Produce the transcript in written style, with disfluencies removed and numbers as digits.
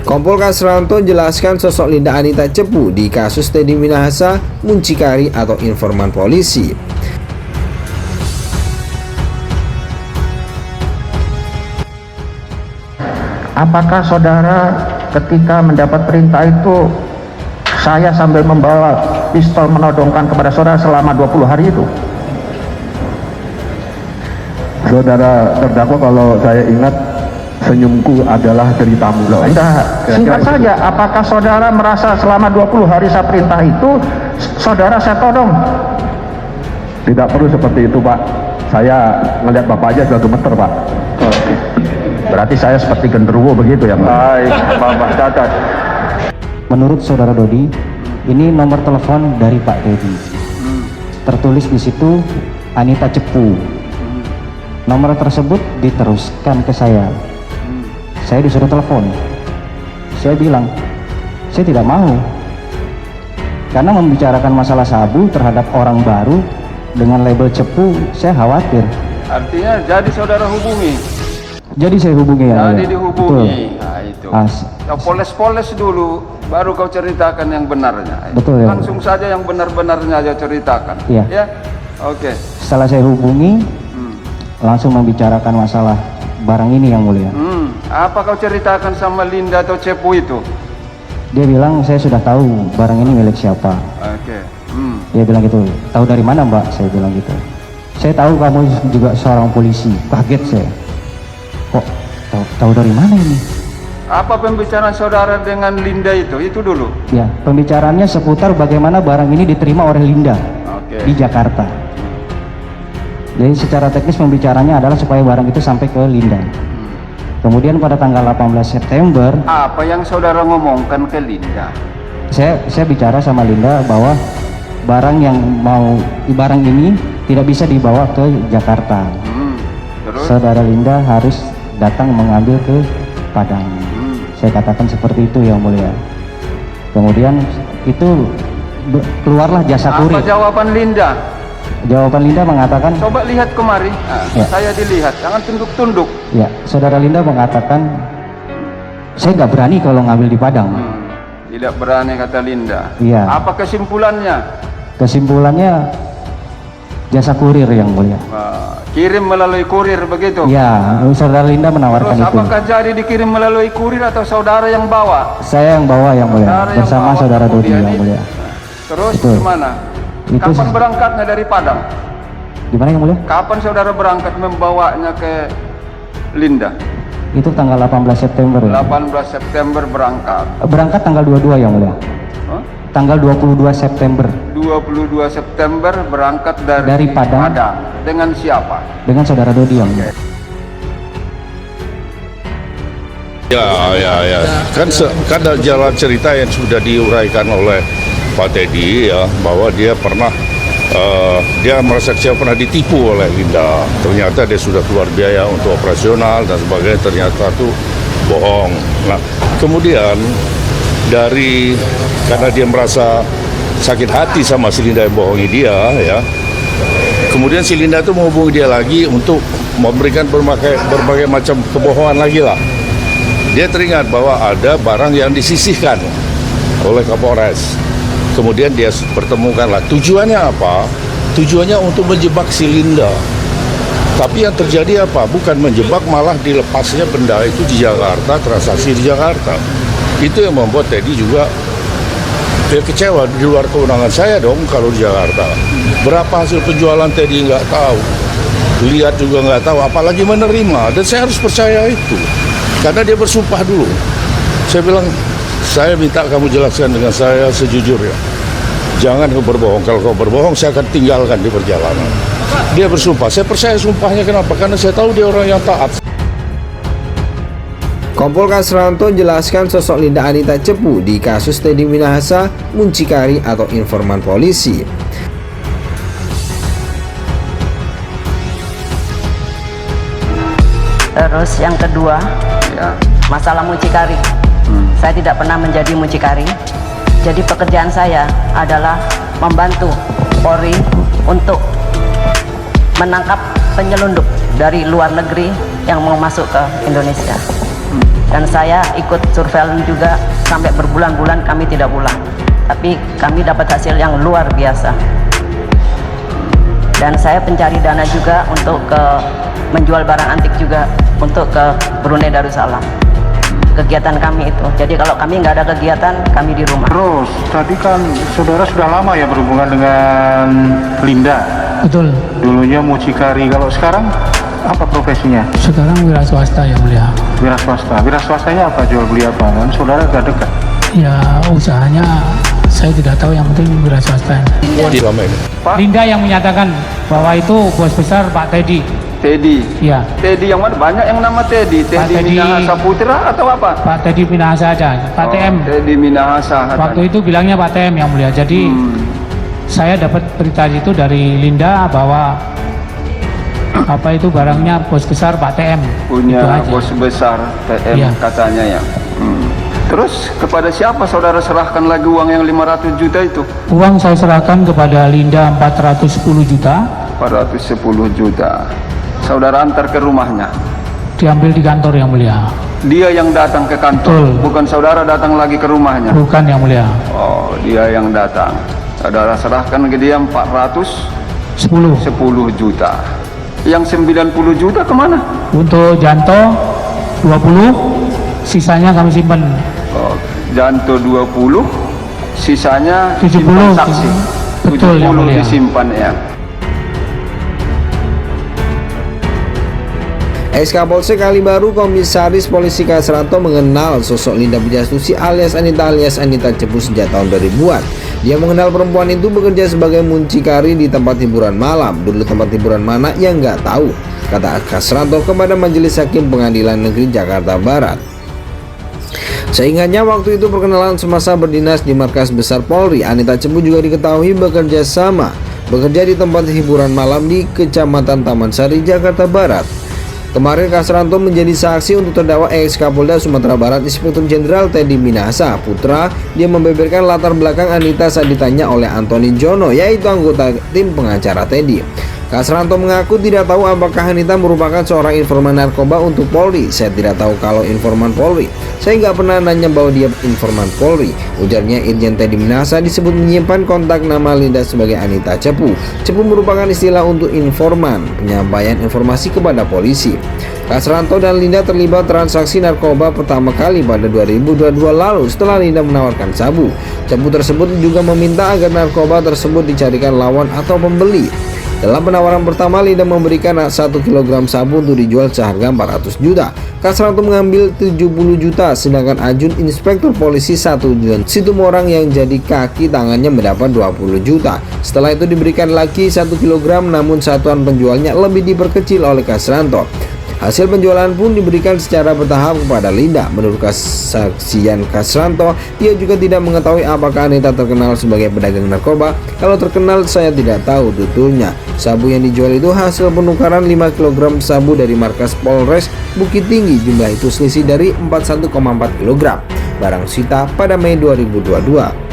Kompol Kasranto jelaskan sosok Linda Anita Cepu di kasus Teddy Minahasa, muncikari atau informan polisi. Apakah saudara ketika mendapat perintah itu saya sambil membawa pistol menodongkan kepada saudara selama 20 hari itu? Saudara terdakwa, kalau saya ingat, senyumku adalah deritamu. Singkat saja, apakah saudara merasa selama 20 hari saya perintah itu saudara saya todong? Tidak perlu seperti itu, Pak. Saya melihat Bapak aja sudah gemeter, Pak. Berarti saya seperti genderuwo begitu ya, Pak? Baik, Bapak catat. Menurut saudara Dodi, ini nomor telepon dari Pak Teddy. Tertulis di situ Anita Cepu. Nomor tersebut diteruskan ke saya. Saya disuruh telepon. Saya bilang, saya tidak mau. Karena membicarakan masalah sabu terhadap orang baru dengan label Cepu, saya khawatir. Artinya jadi saudara hubungi. Jadi saya hubungi ya. Jadi dihubungi. Betul. Nah, itu. Kau poles-poles dulu, baru kau ceritakan yang benarnya. Betul ya. Langsung saja yang benar-benarnya aja ceritakan. Iya. Ya. Oke. Setelah saya hubungi, langsung membicarakan masalah barang ini yang mulia. Apa kau ceritakan sama Linda atau Cepu itu? Dia bilang saya sudah tahu barang ini milik siapa. Oke. Dia bilang gitu. Tahu dari mana, Mbak? Saya bilang gitu. Saya tahu kamu juga seorang polisi. Kaget saya. Kok tahu dari mana ini? Apa pembicaraan saudara dengan Linda itu? Itu dulu. Ya, pembicaraannya seputar bagaimana barang ini diterima oleh Linda di Jakarta. Jadi secara teknis pembicaranya adalah supaya barang itu sampai ke Linda. Kemudian pada tanggal 18 September, apa yang saudara ngomongkan ke Linda? Saya bicara sama Linda bahwa barang ini tidak bisa dibawa ke Jakarta. Terus? Saudara Linda harus datang mengambil ke Padang. Saya katakan seperti itu yang mulia. Kemudian itu keluarlah jasa kurir. Apa jawaban Linda? Jawaban Linda mengatakan, coba lihat kemari. Saya dilihat, jangan tunduk-tunduk. Ya, saudara Linda mengatakan, saya nggak berani kalau ngambil di Padang. Tidak berani, kata Linda. Iya. Apa kesimpulannya? Kesimpulannya jasa kurir yang mulia. Kirim melalui kurir begitu? Ya, saudara Linda menawarkan. Terus itu. apakah jadi dikirim melalui kurir atau saudara yang bawa? Saya yang bawa yang mulia, bersama saudara Dodi yang mulia. Terus Betul. gimana? Itu kapan berangkatnya dari Padang? Gimana yang mulia? Kapan saudara berangkat membawanya ke Linda? Itu tanggal 18 September ya? 18 September berangkat. Berangkat tanggal 22 yang mulia. Tanggal 22 September. 22 September berangkat dari Padang. Dengan siapa? Dengan saudara Dodi yang mulia. Ya. Kan ada jalan cerita yang sudah diuraikan oleh Pak Teddy ya, bahwa dia pernah dia merasa pernah ditipu oleh Linda. Ternyata dia sudah keluar biaya untuk operasional dan sebagainya, ternyata itu bohong. Nah, kemudian karena dia merasa sakit hati sama si Linda yang bohongi dia ya. Kemudian si Linda itu menghubungi dia lagi untuk memberikan berbagai macam kebohongan lagi lah. Dia teringat bahwa ada barang yang disisihkan oleh Kapolres. Kemudian dia pertemukanlah. Tujuannya apa? Tujuannya untuk menjebak si Linda. Tapi yang terjadi apa? Bukan menjebak, malah dilepasnya benda itu di Jakarta, transaksi di Jakarta. Itu yang membuat Teddy juga kecewa. Di luar kewenangan saya dong kalau di Jakarta. Berapa hasil penjualan Teddy nggak tahu. Lihat juga nggak tahu, apalagi menerima. Dan saya harus percaya itu. Karena dia bersumpah dulu. Saya bilang, saya minta kamu jelaskan dengan saya sejujurnya. Jangan kau berbohong. Kalau kau berbohong, saya akan tinggalkan di perjalanan. Dia bersumpah. Saya percaya sumpahnya. Kenapa? Karena saya tahu dia orang yang taat. Kompol Kasranto jelaskan sosok Linda Anita Cepu di kasus Teddy Minahasa, muncikari atau informan polisi. Terus yang kedua, masalah muncikari. Saya tidak pernah menjadi muncikari. Jadi pekerjaan saya adalah membantu Polri untuk menangkap penyelundup dari luar negeri yang mau masuk ke Indonesia. Dan saya ikut surveillance juga sampai berbulan-bulan kami tidak pulang. Tapi kami dapat hasil yang luar biasa. Dan saya pencari dana juga untuk menjual barang antik juga untuk ke Brunei Darussalam. Kegiatan kami itu. Jadi kalau kami nggak ada kegiatan, kami di rumah. Terus, tadi kan saudara sudah lama ya berhubungan dengan Linda. Betul. Dulunya mucikari. Kalau sekarang apa profesinya? Sekarang wira swasta yang mulia. Wira swasta. Wira swastanya apa? Jual beli apa? Dan saudara gak dekat? Ya usahanya saya tidak tahu, yang penting wira swasta. Pak? Linda yang menyatakan bahwa itu bos besar Pak Teddy. Teddy. Ya. Teddy yang mana? Banyak yang nama Teddy. Teddy Teddy Minahasa Putra atau apa? Pak Teddy Minahasa aja. Pak TM. Teddy Minahasa. Waktu itu bilangnya Pak TM yang mulia. Jadi saya dapat berita itu dari Linda bahwa apa itu barangnya bos besar Pak TM. Punya bos besar TM Iya. katanya ya. Terus kepada siapa saudara serahkan lagi uang yang 500 juta itu? Uang saya serahkan kepada Linda 410 juta. 410 juta. Saudara antar ke rumahnya. Diambil di kantor yang mulia. Dia yang datang ke kantor, Betul. bukan saudara datang lagi ke rumahnya. Bukan yang mulia. Oh, dia yang datang. Saudara serahkan ke dia 410 juta. Yang 90 juta kemana? Untuk Janto 20, sisanya kami simpan. Oh, Janto 20, sisanya 70 simpan saksi. betul, yang 70 mulia. disimpan ya. Ex-Kapolsek Kalibaru Komisaris Polisi Kasranto mengenal sosok Linda Pujastuti alias Anita Cepu sejak tahun 2000-an. Dia mengenal perempuan itu bekerja sebagai muncikari di tempat hiburan malam. Dulu tempat hiburan mana yang nggak tahu, kata Kasranto kepada Majelis Hakim Pengadilan Negeri Jakarta Barat. Seingatnya waktu itu perkenalan semasa berdinas di markas besar Polri, Anita Cepu juga diketahui bekerja di tempat hiburan malam di Kecamatan Taman Sari, Jakarta Barat. Kemarin Kasranto menjadi saksi untuk terdakwa ex-Kapolda Sumatera Barat Inspektur Jenderal Teddy Minahasa Putra. Dia membeberkan latar belakang Anita saat ditanya oleh Antoni Jono, yaitu anggota tim pengacara Teddy. Kasranto mengaku tidak tahu apakah Anita merupakan seorang informan narkoba untuk Polri. Saya tidak tahu kalau informan Polri. Saya nggak pernah nanya bahwa dia informan Polri, ujarnya. Irjen Teddy Minahasa disebut menyimpan kontak nama Linda sebagai Anita Cepu. Cepu merupakan istilah untuk informan, penyampaian informasi kepada polisi. Kasranto dan Linda terlibat transaksi narkoba pertama kali pada 2022 lalu setelah Linda menawarkan sabu. Cepu tersebut juga meminta agar narkoba tersebut dicarikan lawan atau pembeli. Dalam penawaran pertama, Linda memberikan 1 kg sabu untuk dijual seharga 400 juta. Kasranto mengambil 70 juta, sedangkan Ajun Inspektur Polisi 1 Situmorang yang jadi kaki tangannya mendapat 20 juta. Setelah itu diberikan lagi 1 kg, namun satuan penjualnya lebih diperkecil oleh Kasranto. Hasil penjualan pun diberikan secara bertahap kepada Linda. Menurut kesaksian Kasranto, dia juga tidak mengetahui apakah Anita terkenal sebagai pedagang narkoba. Kalau terkenal saya tidak tahu, tuturnya. Sabu yang dijual itu hasil penukaran 5 kg sabu dari markas Polres Bukit Tinggi. Jumlah itu selisih dari 41,4 kg. Barang sita pada Mei 2022.